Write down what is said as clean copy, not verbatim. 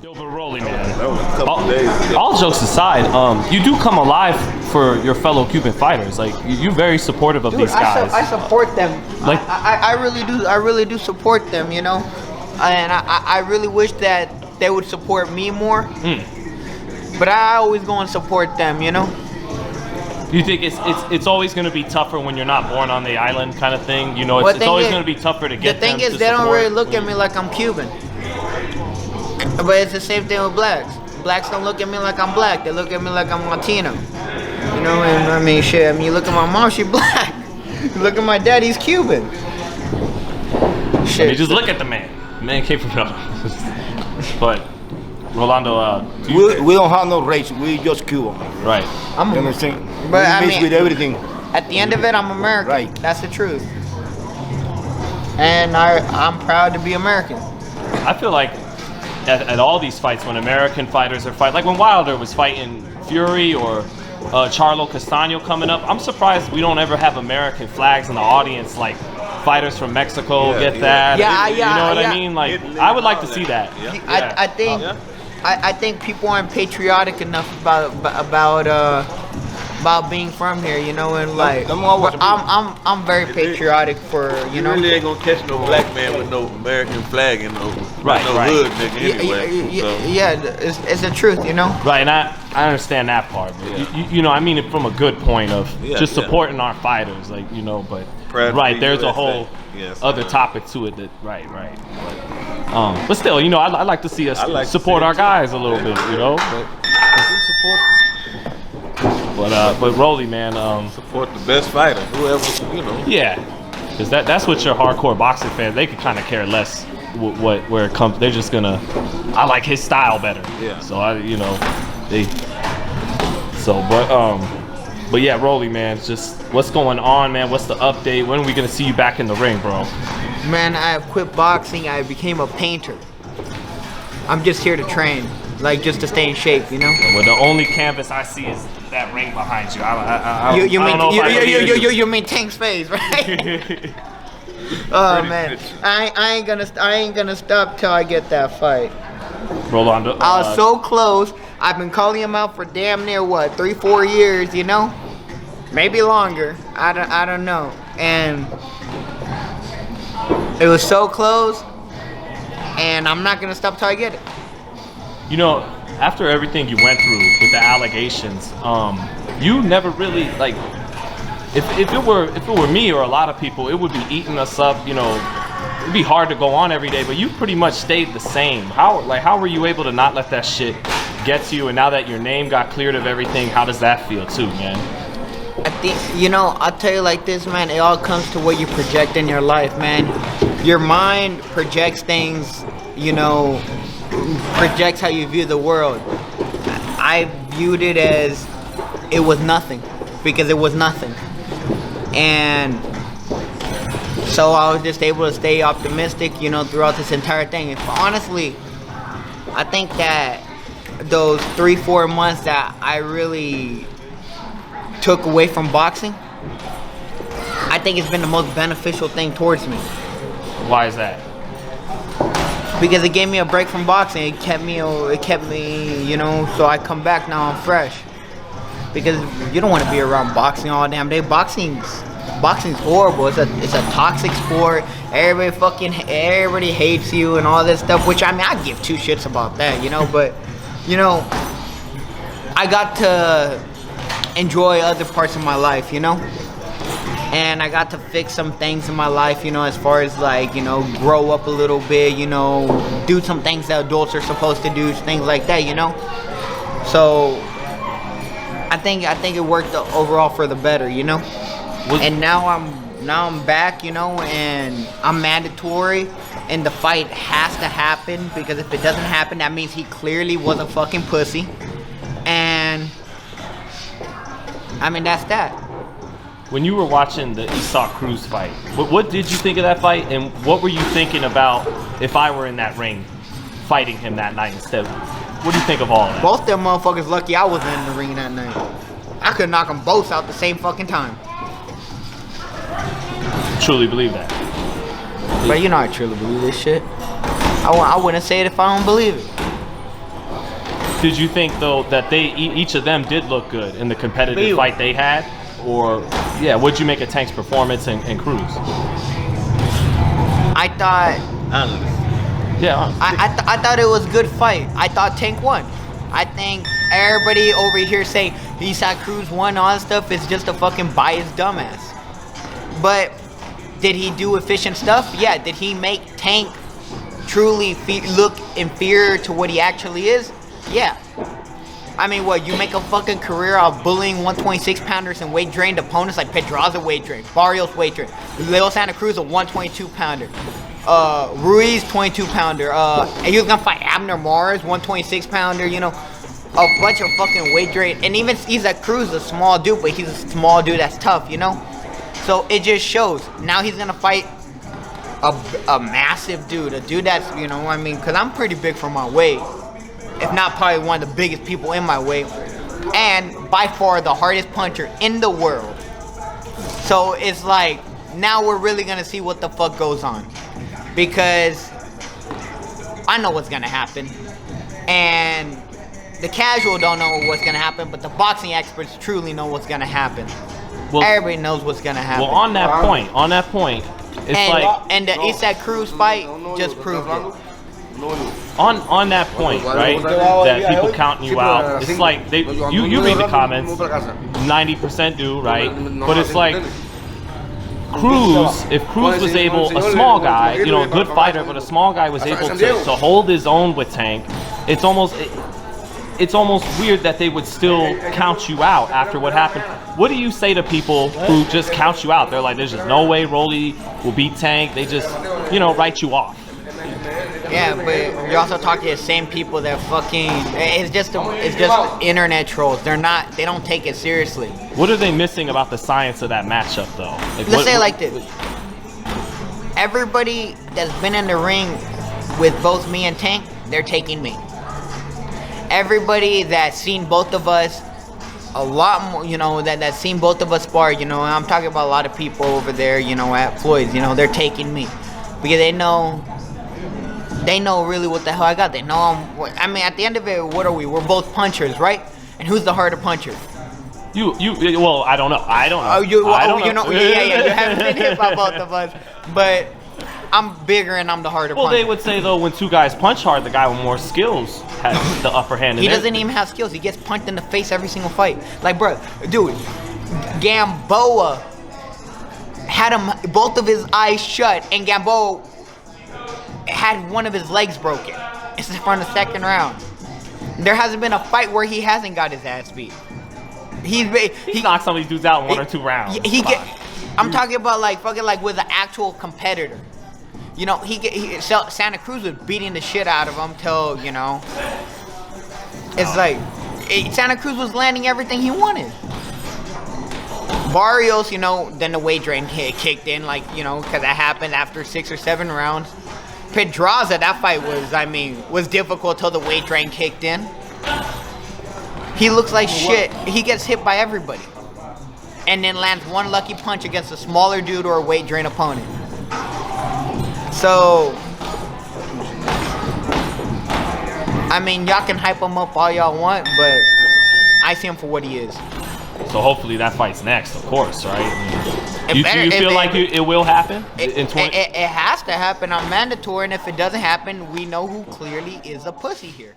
Yo, but Rolly, man. That was a couple days ago. All jokes aside, you do come alive for your fellow Cuban fighters. Like you're very supportive of these guys. I support them. Like I really do. I really do support them. You know, and I really wish that they would support me more. But I always go and support them. You know. you think it's always going to be tougher when you're not born on the island, kind of thing? You know, it's always going to be tougher to get. The thing them is, to they don't support really look at me like I'm Cuban. But it's the same thing with blacks. Blacks don't look at me like I'm black. They look at me like I'm Latino. You know, and I mean, shit. I mean, you look at my mom, she's black. You look at my dad, he's Cuban. Shit. I mean, just look at the man. The man came from But Rolando, We don't have no race. We just Cuban. right? I'm You understand? But we I mix mean, with everything. At the end of it, I'm American. Right. That's the truth. And I'm proud to be American. I feel like at all these fights, when American fighters are fighting, like when Wilder was fighting Fury or Charlo Castaño coming up, I'm surprised we don't ever have American flags in the audience, like fighters from Mexico get that. Yeah, you know what I mean? Like, I would like to see that. Yeah. I think people aren't patriotic enough about being from here, you know, and like but I'm very patriotic for you know. Really ain't gonna catch no black man with no American flag and no hood nigga anyway. Yeah, it's the truth, you know. Right, and I understand that part, but you know, I mean it from a good point of just supporting our fighters, like, you know, but right, there's a whole other topic to it that but still, you know, I like to see us support our guys a little bit, you know. But Rolly, man, support the best fighter, whoever, you know. Yeah, because that's what your hardcore boxing fans, they could kind of care less where it comes. They're just gonna, I like his style better. Yeah. So but yeah, Rolly, man, just what's going on, man? What's the update? When are we gonna see you back in the ring, bro? Man, I have quit boxing. I became a painter. I'm just here to train, like just to stay in shape, you know. Well, the only canvas I see is that ring behind you. You mean Tank's face, right? Oh man, I ain't gonna stop till I get that fight. Rolando, I was so close. I've been calling him out for damn near what 3-4 years, you know, maybe longer. I don't know, and it was so close, and I'm not gonna stop till I get it. You know, after everything you went through with the allegations, you never really, like, if it were me or a lot of people, it would be eating us up. You know, it'd be hard to go on every day. But you pretty much stayed the same. How were you able to not let that shit get to you? And now that your name got cleared of everything, how does that feel too, man? I think, you know, I'll tell you like this, man. It all comes to what you project in your life, man. Your mind projects things, you know, projects how you view the world. I viewed it as it was nothing, because it was nothing. And so I was just able to stay optimistic, you know, throughout this entire thing. And honestly, I think that those 3-4 months that I really took away from boxing, I think it's been the most beneficial thing towards me. Why is that? Because it gave me a break from boxing. It kept me, you know, so I come back now I'm fresh. Because you don't want to be around boxing all damn day. Boxing's horrible. It's a toxic sport. Everybody hates you and all this stuff. Which, I mean, I give two shits about that, you know. But, you know, I got to enjoy other parts of my life, you know. And I got to fix some things in my life, you know, as far as like, you know, grow up a little bit, you know, do some things that adults are supposed to do, things like that, you know. So I think it worked overall for the better, you know. And now I'm back, you know, and I'm mandatory, and the fight has to happen, because if it doesn't happen, that means he clearly was a fucking pussy. And I mean, that's that. When you were watching the Cruz fight, what did you think of that fight, and what were you thinking about if I were in that ring fighting him that night instead? What do you think of all that? Both them motherfuckers lucky I wasn't in the ring that night. I could knock them both out the same fucking time. Truly believe that. But you know I truly believe this shit. I wouldn't say it if I don't believe it. Did you think though that each of them did look good in the competitive fight they had, or yeah, what'd you make of Tank's performance and Cruz? I thought. Yeah. I thought it was a good fight. I thought Tank won. I think everybody over here say he saw Cruz won, all that stuff is just a fucking biased dumbass. But did he do efficient stuff? Yeah. Did he make Tank truly look inferior to what he actually is? Yeah. I mean, what, you make a fucking career out of bullying 126 pounders and weight drained opponents like Pedraza weight drain, Barrios weight drain, Leo Santa Cruz a 122 pounder, Ruiz 22 pounder, and he was gonna fight Abner Mars 126 pounder, you know, a bunch of fucking weight drain. And even Isaac Cruz, a small dude, but he's a small dude that's tough, you know. So it just shows. Now he's gonna fight a massive dude, a dude that's, you know, I mean, because I'm pretty big for my weight, if not probably one of the biggest people in my weight, and by far the hardest puncher in the world. So it's like, now we're really gonna see what the fuck goes on, because I know what's gonna happen, and the casual don't know what's gonna happen, but the boxing experts truly know what's gonna happen. Well, everybody knows what's gonna happen. Well, on that point, it's and the Isaac Cruz fight just proved it. On that point, right, that people counting you out, it's like you read the comments, 90% do, right? But it's like Cruz, if Cruz was able, a small guy, you know, a good fighter, but a small guy was able to hold his own with Tank, it's almost weird that they would still count you out after what happened. What do you say to people who just count you out? They're like, there's just no way Rolly will beat Tank. They just, you know, write you off. Yeah, but you also talk to the same people that fucking, it's just internet trolls. They don't take it seriously. What are they missing about the science of that matchup though? Like, Let's say it like this. Everybody that's been in the ring with both me and Tank, they're taking me. Everybody that's seen both of us a lot more, you know, that's seen both of us spar, you know, and I'm talking about a lot of people over there, you know, at Floyd's, you know, they're taking me because they know really what the hell I got. They know I mean, at the end of it, what are we? We're both punchers, right? And who's the harder puncher? Well, I don't know. I don't know. Oh, you know, yeah. You haven't been hit by both of us, but I'm bigger and I'm the harder puncher. Well, they would say, though, when two guys punch hard, the guy with more skills has the upper hand. He doesn't even have skills. He gets punched in the face every single fight. Like, bro, dude, Gamboa had both of his eyes shut, and Gamboa had one of his legs broken. It's from the second round. There hasn't been a fight where he hasn't got his ass beat. He knocked some of these dudes out in 1 or 2 rounds. I'm talking about like fucking like with an actual competitor. You know, Santa Cruz was beating the shit out of him till, you know, it's like Santa Cruz was landing everything he wanted. Barrios, you know, then the weight drain kicked in, like, you know, because that happened after 6 or 7 rounds. Pedraza, that fight was difficult till the weight drain kicked in. He looks like shit. He gets hit by everybody. And then lands one lucky punch against a smaller dude or a weight drain opponent. So, I mean, y'all can hype him up all y'all want, but I see him for what he is. So hopefully that fight's next, of course, right? Do you feel like it will happen? It has to happen. I'm mandatory, and if it doesn't happen, we know who clearly is a pussy here.